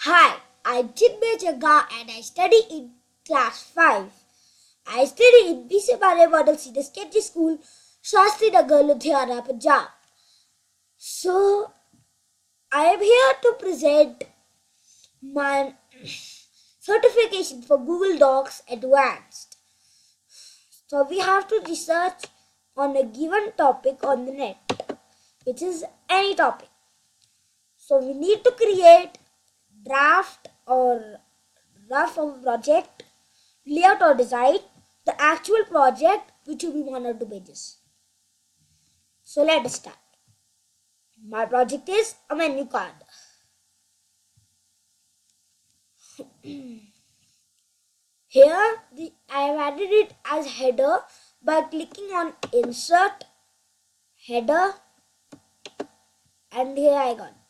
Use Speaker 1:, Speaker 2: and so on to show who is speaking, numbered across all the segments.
Speaker 1: Hi, I'm Chinmay Jagga and I study in class 5. I study in BC Bale Model Senior Secondary School, Shastri Nagar, Ludhiana, Punjab. So, I am here to present my certification for Google Docs Advanced. So, we have to research on a given topic on the net, which is any topic. So, we need to create draft or rough of a project, layout or design, the actual project which will be 1 or 2 pages. So let's start. My project is a menu card. Here I have added it as header by clicking on insert, header, and here I got this.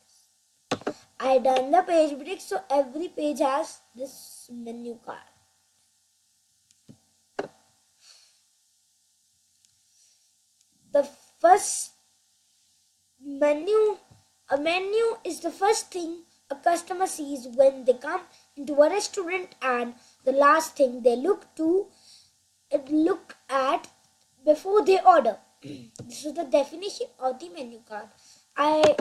Speaker 1: I done the page break so every page has this menu card. The first a menu is the first thing a customer sees when they come into a restaurant and the last thing they look at before they order. This is the definition of the menu card. I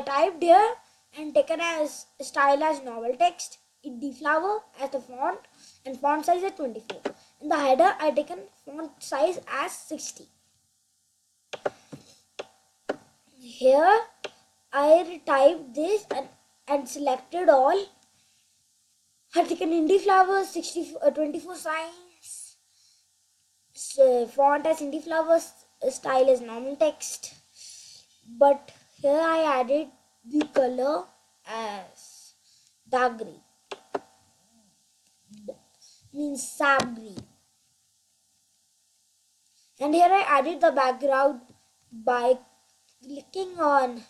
Speaker 1: typed here and taken as style as normal text, indie flower as the font and font size at 24. In the header I taken font size as 60. Here I typed this and selected all. I taken indie flower 24 size, font as indie flowers, style as normal text. But here I added the color as dark green, means sap green. And here I added the background by clicking on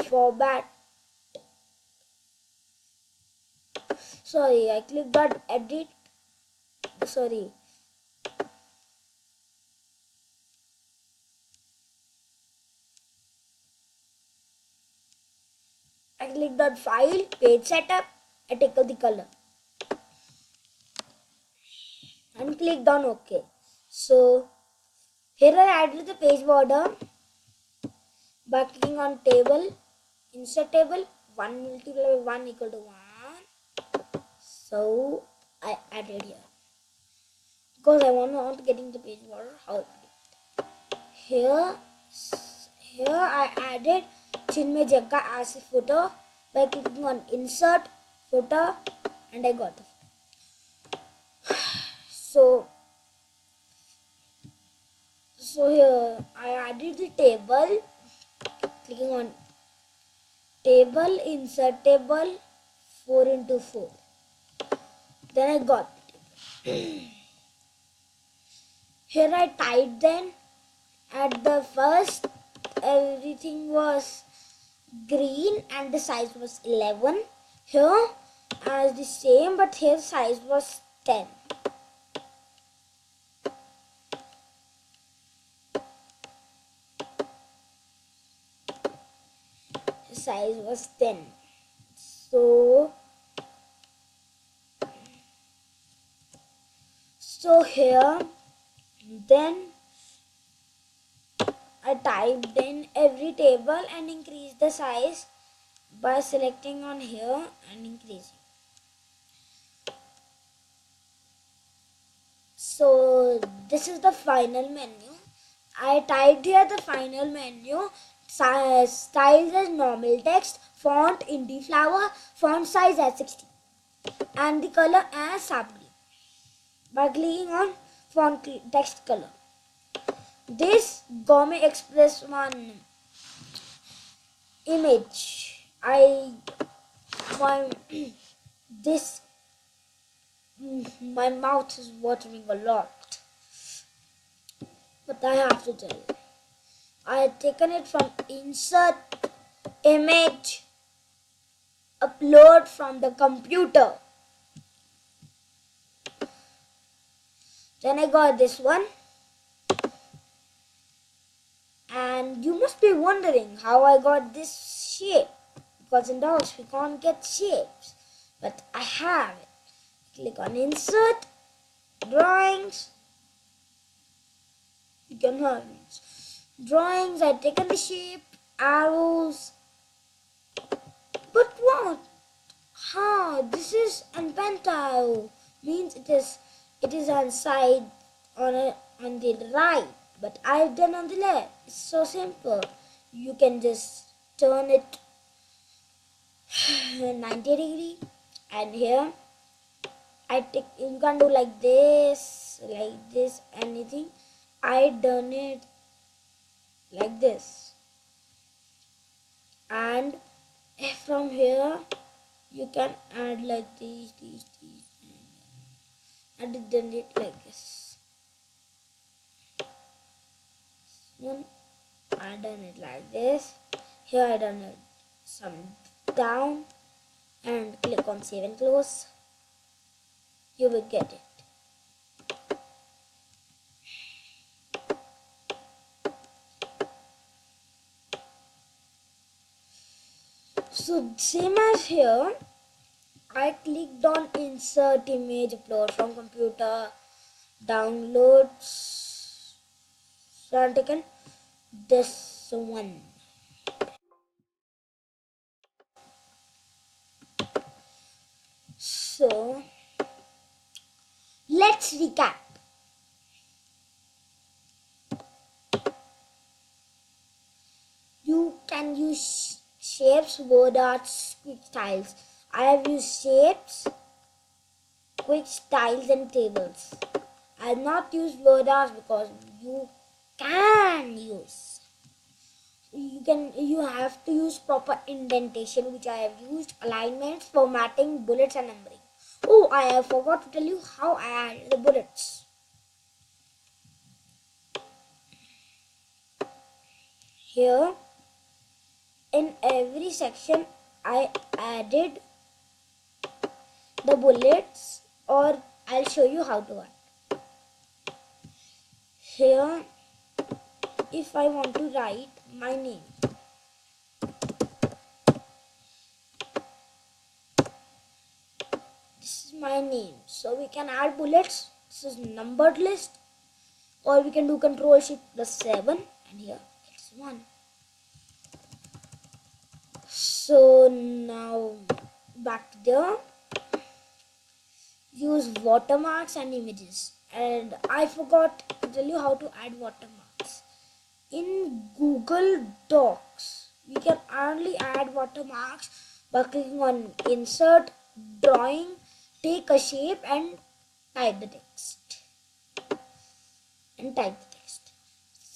Speaker 1: format. I clicked on edit. I clicked on file, page setup, I take the color and clicked on OK. So here I added the page border by clicking on table, insert table, 1 multiplied by 1 equal to 1. So I added here because I want to get in the page border. Here I added Chinmay Jagga as a footer by clicking on insert footer and I got it. So here I added the table, clicking on table, insert table, 4 into 4. Then I got the table. Here I typed then. At the first everything was green and the size was 11. Here as the same, but here size was 10. Size was 10. So here then I typed in every table and increased the size by selecting on here and increasing. So this is the final menu. I typed here the final menu. Style as normal text, font indie flower, font size as 60 and the color as sap green by clicking on font text color. This Gourmet Express one image, my mouth is watering a lot, but I have to tell you, I had taken it from insert image, upload from the computer. Then I got this one. And you must be wondering how I got this shape. because in DOS we can't get shapes, but I have it. Click on Insert, Drawings. You can have it. Drawings. I've taken the shape, arrows. But what? This is an pentile. Means it is on side on the right, but I've done on the left. It's so simple. You can just turn it 90 degree, and here you can do like this, anything. I done it like this, and from here you can add like these, and I done it like this. One, I done it like this. Here I done it some down, and click on Save and Close. You will get it. So same as here, I clicked on Insert Image, Upload from Computer, Downloads. So I've taken this one. So let's recap. You can use shapes, word arts, quick styles. I have used shapes, quick styles and tables. I have not used word arts because you can use. You have to use proper indentation, which I have used, alignments, formatting, bullets and numbering. Oh, I have forgot to tell you how I add the bullets. Here, in every section, I added the bullets, or I'll show you how to add. Here, if I want to write my name, this is my name. So we can add bullets. This is numbered list, or we can do Ctrl+Shift+7, and here it's 1. So now back to there. Use watermarks and images, and I forgot to tell you how to add watermarks. In Google Docs, we can only add watermarks by clicking on Insert, Drawing, take a shape and type the text.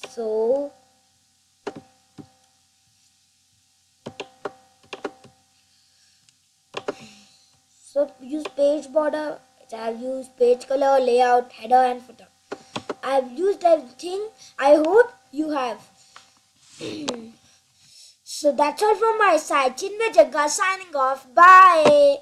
Speaker 1: So use page border. I have used page color, layout, header and footer. I have used everything. I hope you have. So that's all from my side. Chinmay Jagga signing off. Bye.